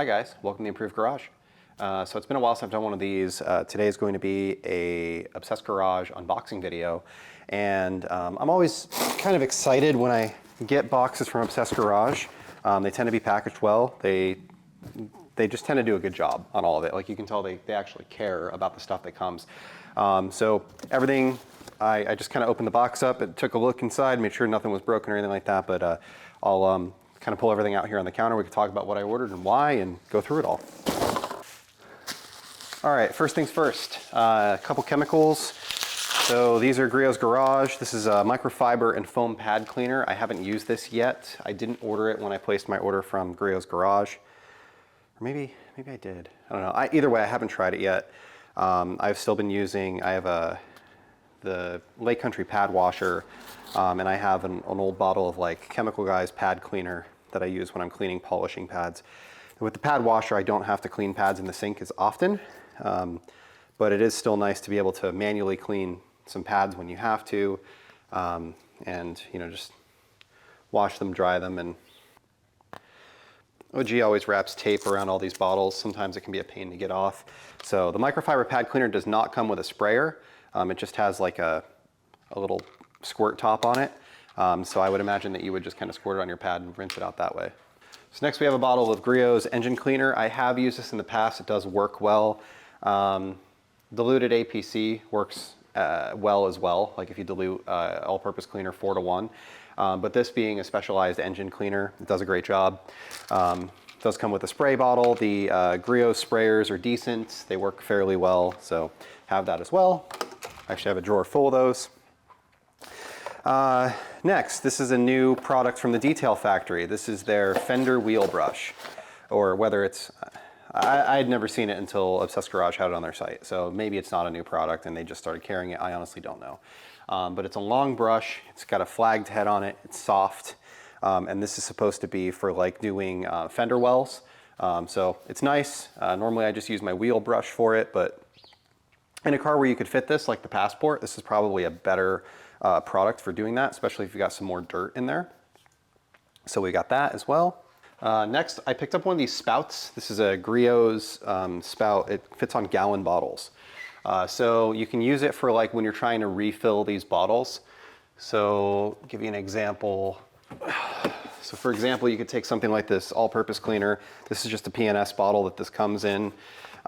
Hi guys, welcome to the Improved Garage. So it's been a while since I've done one of these. Today is going to be a Obsessed Garage unboxing video. And I'm always kind of excited when I get boxes from Obsessed Garage. They tend to be packaged well. They just tend to do a good job on all of it. Like you can tell they actually care about the stuff that comes. So everything, I just kind of opened the box up and took a look inside, made sure nothing was broken or anything like that, but I'll kind of pull everything out here on the counter. We can talk about what I ordered and why and go through it all. All right, first things first, a couple chemicals. So these are Griot's Garage. This is a microfiber and foam pad cleaner. I haven't used this yet. I didn't order it when I placed my order from Griot's Garage. Or maybe I did. I don't know. Either way, I haven't tried it yet. I've still been using, I have the Lake Country pad washer, and I have an old bottle of like Chemical Guys pad cleaner that I use when I'm cleaning polishing pads. And with the pad washer, I don't have to clean pads in the sink as often, but it is still nice to be able to manually clean some pads when you have to, and just wash them, dry them. And OG always wraps tape around all these bottles. Sometimes it can be a pain to get off. So the microfiber pad cleaner does not come with a sprayer. It just has like a little squirt top on it. So I would imagine that you would just kind of squirt it on your pad and rinse it out that way. So next we have a bottle of Griot's engine cleaner. I have used this in the past. It does work well. Diluted APC works well as well, like if you dilute all-purpose cleaner 4:1. But this being a specialized engine cleaner, it does a great job. It does come with a spray bottle. The Griot sprayers are decent. They work fairly well, so have that as well. I actually have a drawer full of those. Next, this is a new product from the Detail Factory. This is their fender wheel brush, or whether it's, I had never seen it until Obsessed Garage had it on their site. So maybe it's not a new product and they just started carrying it. I honestly don't know. But it's a long brush. It's got a flagged head on it. It's soft. And this is supposed to be for like doing fender wells. So it's nice. Normally I just use my wheel brush for it, but in a car where you could fit this, like the Passport, this is probably a better product for doing that, especially if you got some more dirt in there. So we got that as well. Next, I picked up one of these spouts. This is a Griot's spout. It fits on gallon bottles. So you can use it for like when you're trying to refill these bottles. So I'll give you an example. So for example, you could take something like this all-purpose cleaner. This is just a PNS bottle that this comes in.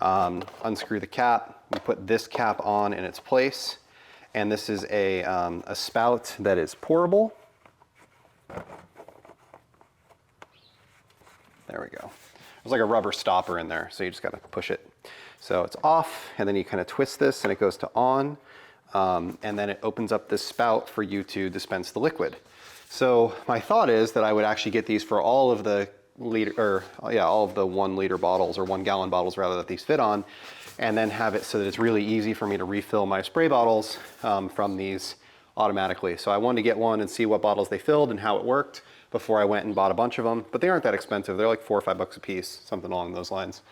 Unscrew the cap, you put this cap on in its place. And this is a spout that is pourable. There we go. There's like a rubber stopper in there, so you just gotta push it. So it's off, and then you kind of twist this and it goes to on, and then it opens up this spout for you to dispense the liquid. So my thought is that I would actually get these for all of the all of the 1 liter bottles, or 1 gallon bottles rather, that these fit on, and then have it so that it's really easy for me to refill my spray bottles from these automatically. So I wanted to get one and see what bottles they filled and how it worked before I went and bought a bunch of them. But they aren't that expensive. They're like $4 or $5 a piece, something along those lines.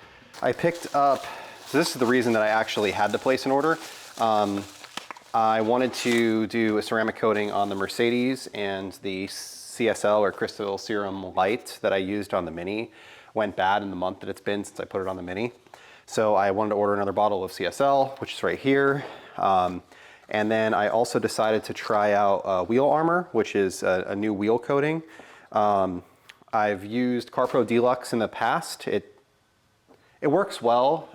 I picked up, so this is the reason that I actually had to place an order. I wanted to do a ceramic coating on the Mercedes, and the CSL, or Crystal Serum Light, that I used on the Mini went bad in the month that it's been since I put it on the Mini. So I wanted to order another bottle of CSL, which is right here. And then I also decided to try out Wheel Armor, which is a new wheel coating. I've used CarPro Deluxe in the past. It works well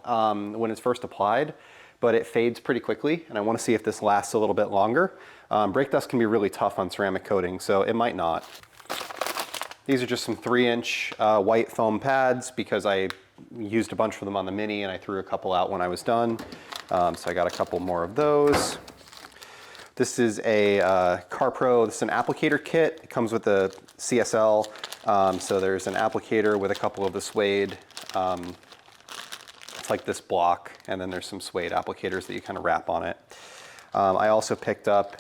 when it's first applied, but it fades pretty quickly, and I want to see if this lasts a little bit longer. Brake dust can be really tough on ceramic coating, so it might not. These are just some 3-inch white foam pads because I used a bunch of them on the Mini and I threw a couple out when I was done. So I got a couple more of those. This is a CarPro, this is an applicator kit. It comes with the CSL. So there's an applicator with a couple of the suede. It's like this block, and then there's some suede applicators that you kind of wrap on it. I also picked up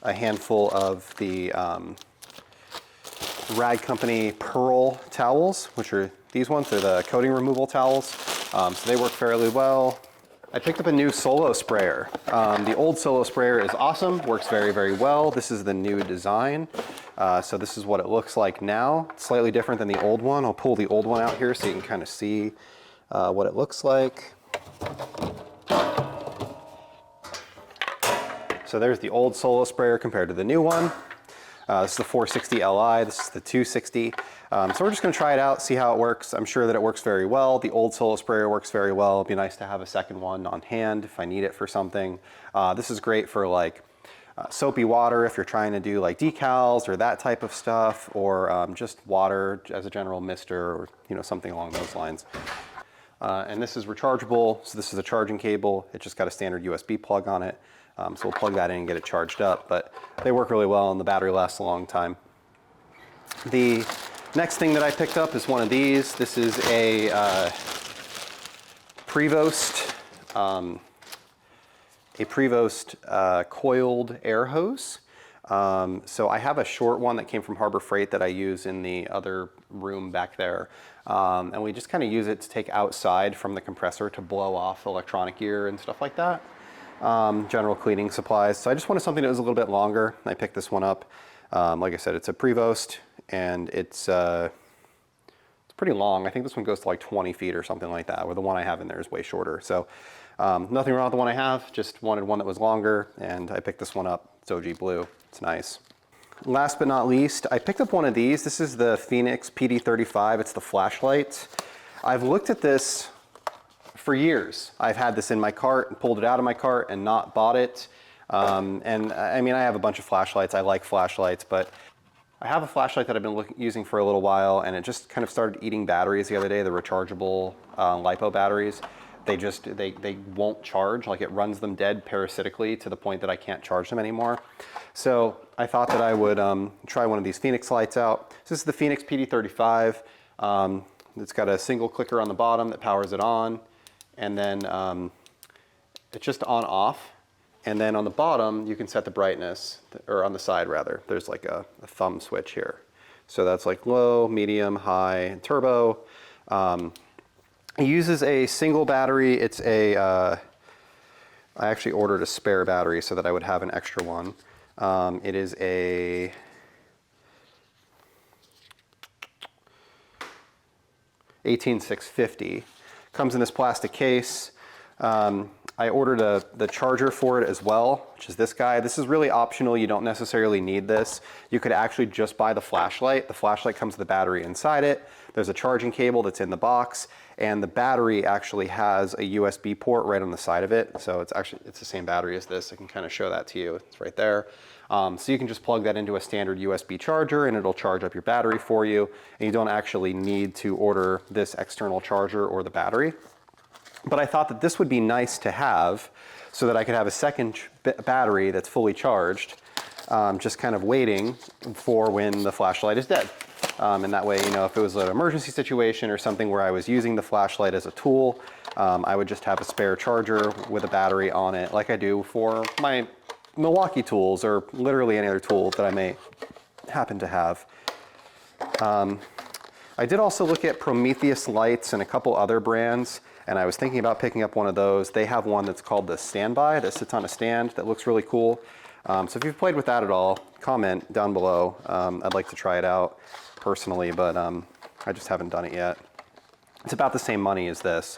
a handful of the Rag Company Pearl towels, which are these ones. They're the coating removal towels. So they work fairly well. I picked up a new Solo sprayer. The old Solo sprayer is awesome, works very, very well. This is the new design. So this is what it looks like now. It's slightly different than the old one. I'll pull the old one out here so you can kind of see what it looks like. So there's the old Solo sprayer compared to the new one. This is the 460 Li, this is the 260. So we're just gonna try it out, see how it works. I'm sure that it works very well. The old Solo sprayer works very well. It'd be nice to have a second one on hand if I need it for something. This is great for like soapy water if you're trying to do like decals or that type of stuff, or just water as a general mister, or something along those lines. And this is rechargeable, so this is a charging cable. It just got a standard USB plug on it. So we'll plug that in and get it charged up, but they work really well and the battery lasts a long time. The next thing that I picked up is one of these. This is a Prevost coiled air hose. So I have a short one that came from Harbor Freight that I use in the other room back there. And we just kind of use it to take outside from the compressor to blow off electronic gear and stuff like that. General cleaning supplies. So I just wanted something that was a little bit longer. I picked this one up. Like I said, it's a Prevost, and it's pretty long. I think this one goes to like 20 feet or something like that, where the one I have in there is way shorter. So nothing wrong with the one I have, just wanted one that was longer, and I picked this one up. It's OG blue. It's nice. Last but not least, I picked up one of these. This is the Phoenix PD35. It's the flashlight. I've looked at this for years. I've had this in my cart and pulled it out of my cart and not bought it. And I mean, I have a bunch of flashlights. I like flashlights, but I have a flashlight that I've been using for a little while, and it just kind of started eating batteries the other day, the rechargeable LiPo batteries. They won't charge, like it runs them dead parasitically to the point that I can't charge them anymore. So I thought that I would try one of these Phoenix lights out. So this is the Phoenix PD35. It's got a single clicker on the bottom that powers it on, and then it's just on off. And then on the bottom, you can set the brightness, or on the side rather, there's like a thumb switch here. So that's like low, medium, high, and turbo. It uses a single battery. It's a, I actually ordered a spare battery so that I would have an extra one. It is a 18650. Comes in this plastic case. I ordered the charger for it as well, which is this guy. This is really optional. You don't necessarily need this. You could actually just buy the flashlight. The flashlight comes with the battery inside it. There's a charging cable that's in the box, and the battery actually has a USB port right on the side of it. So it's the same battery as this. I can kind of show that to you. It's right there. So you can just plug that into a standard USB charger and it'll charge up your battery for you. And you don't actually need to order this external charger or the battery. But I thought that this would be nice to have so that I could have a second battery that's fully charged, just kind of waiting for when the flashlight is dead. And that way, if it was an emergency situation or something where I was using the flashlight as a tool, I would just have a spare charger with a battery on it, like I do for my Milwaukee tools or literally any other tool that I may happen to have. I did also look at Prometheus lights and a couple other brands, and I was thinking about picking up one of those. They have one that's called the Standby that sits on a stand that looks really cool. So if you've played with that at all, comment down below. I'd like to try it out personally, but I just haven't done it yet. It's about the same money as this.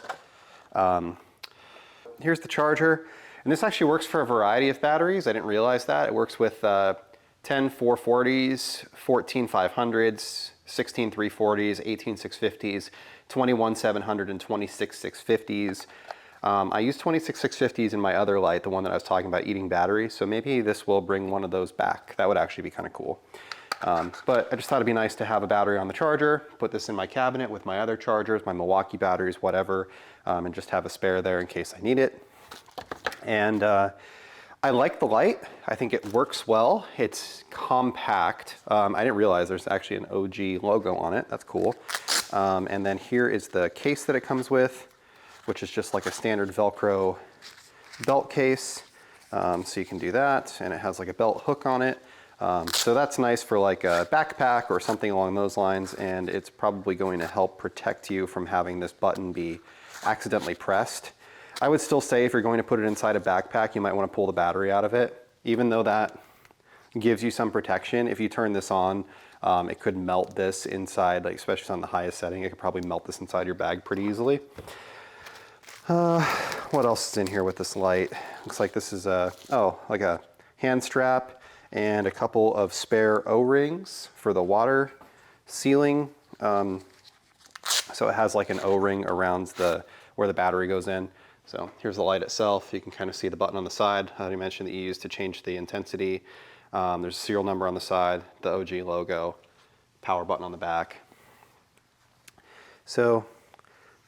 Here's the charger, and this actually works for a variety of batteries. I didn't realize that. It works with 10 440s, 14 500s, 16 340s, 18 650s, 21 700, and 26 650s. I use 26 650s in my other light, the one that I was talking about eating batteries, so maybe this will bring one of those back. That would actually be kind of cool. But I just thought it'd be nice to have a battery on the charger, put this in my cabinet with my other chargers, my Milwaukee batteries, whatever, and just have a spare there in case I need it. And I like the light. I think it works well. It's compact. I didn't realize there's actually an OG logo on it. That's cool. And then here is the case that it comes with, which is just like a standard Velcro belt case. So you can do that, and it has like a belt hook on it. So that's nice for like a backpack or something along those lines, and it's probably going to help protect you from having this button be accidentally pressed. I would still say if you're going to put it inside a backpack, you might want to pull the battery out of it. Even though that gives you some protection, if you turn this on, it could melt this inside, like especially on the highest setting, it could probably melt this inside your bag pretty easily. What else is in here with this light? Looks like this is like a hand strap and a couple of spare O-rings for the water sealing. So it has like an O-ring around where the battery goes in. So here's the light itself. You can kind of see the button on the side. I already mentioned that you use to change the intensity. There's a serial number on the side, the OG logo, power button on the back. So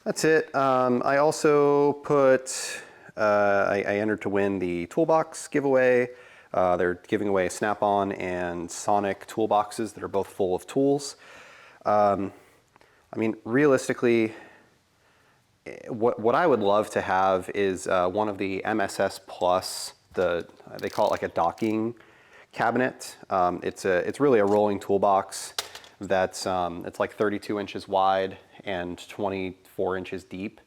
that's it. I also put, I entered to win the toolbox giveaway. They're giving away Snap-on and Sonic toolboxes that are both full of tools. I mean, realistically, what I would love to have is one of the MSS Plus, they call it like a docking cabinet. It's really a rolling toolbox that's it's like 32 inches wide and 24 inches deep.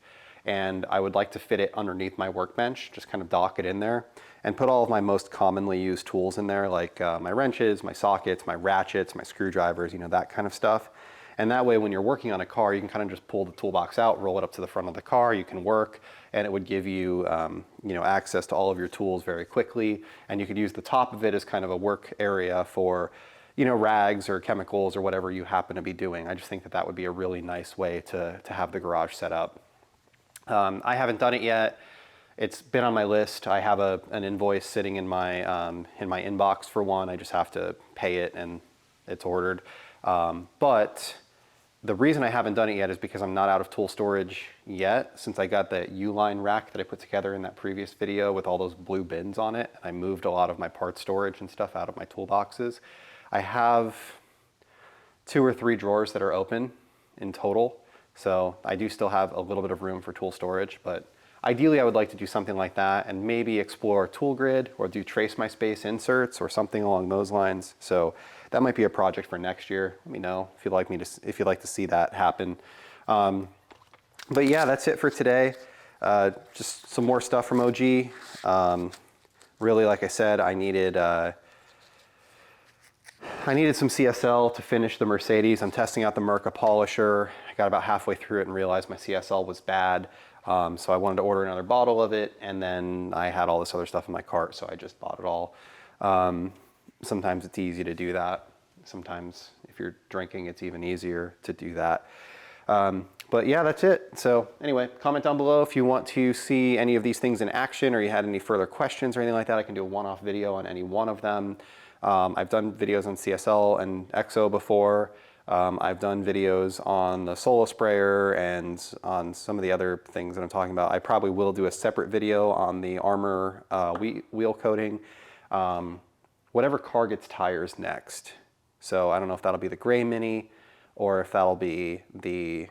And I would like to fit it underneath my workbench, just kind of dock it in there and put all of my most commonly used tools in there, like my wrenches, my sockets, my ratchets, my screwdrivers, you know, that kind of stuff. And that way, when you're working on a car, you can kind of just pull the toolbox out, roll it up to the front of the car, you can work, and it would give you, you know, access to all of your tools very quickly. And you could use the top of it as kind of a work area for, you know, rags or chemicals or whatever you happen to be doing. I just think that that would be a really nice way to have the garage set up. I haven't done it yet. It's been on my list. I have an invoice sitting in my inbox for one. I just have to pay it and it's ordered. But the reason I haven't done it yet is because I'm not out of tool storage yet, since I got the U-line rack that I put together in that previous video with all those blue bins on it. I moved a lot of my parts storage and stuff out of my toolboxes. I have 2 or 3 drawers that are open in total, so I do still have a little bit of room for tool storage, but ideally I would like to do something like that and maybe explore tool grid or do trace my space inserts or something along those lines. So that might be a project for next year. Let me know if you'd like to see that happen. But yeah, that's it for today. Just some more stuff from OG. Really, like I said, I needed some CSL to finish the Mercedes. I'm testing out the Merca polisher. I got about halfway through it and realized my CSL was bad. So I wanted to order another bottle of it, and then I had all this other stuff in my cart, so I just bought it all. Sometimes it's easy to do that. Sometimes if you're drinking, it's even easier to do that. But yeah, that's it. So anyway, comment down below if you want to see any of these things in action or you had any further questions or anything like that. I can do a one-off video on any one of them. I've done videos on CSL and EXO before. I've done videos on the Solo sprayer and on some of the other things that I'm talking about. I probably will do a separate video on the Armor wheel coating. Whatever car gets tires next. So I don't know if that'll be the gray Mini or if that'll be the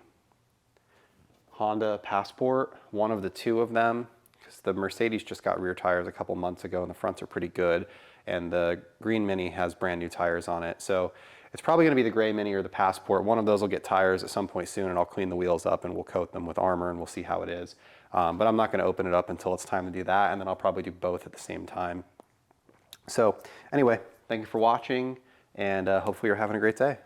Honda Passport, one of the two of them, because the Mercedes just got rear tires a couple months ago and the fronts are pretty good, and the green Mini has brand new tires on it. So it's probably going to be the gray Mini or the Passport. One of those will get tires at some point soon, and I'll clean the wheels up and we'll coat them with Armor and we'll see how it is. But I'm not going to open it up until it's time to do that, and then I'll probably do both at the same time. So anyway, thank you for watching, and hopefully you're having a great day.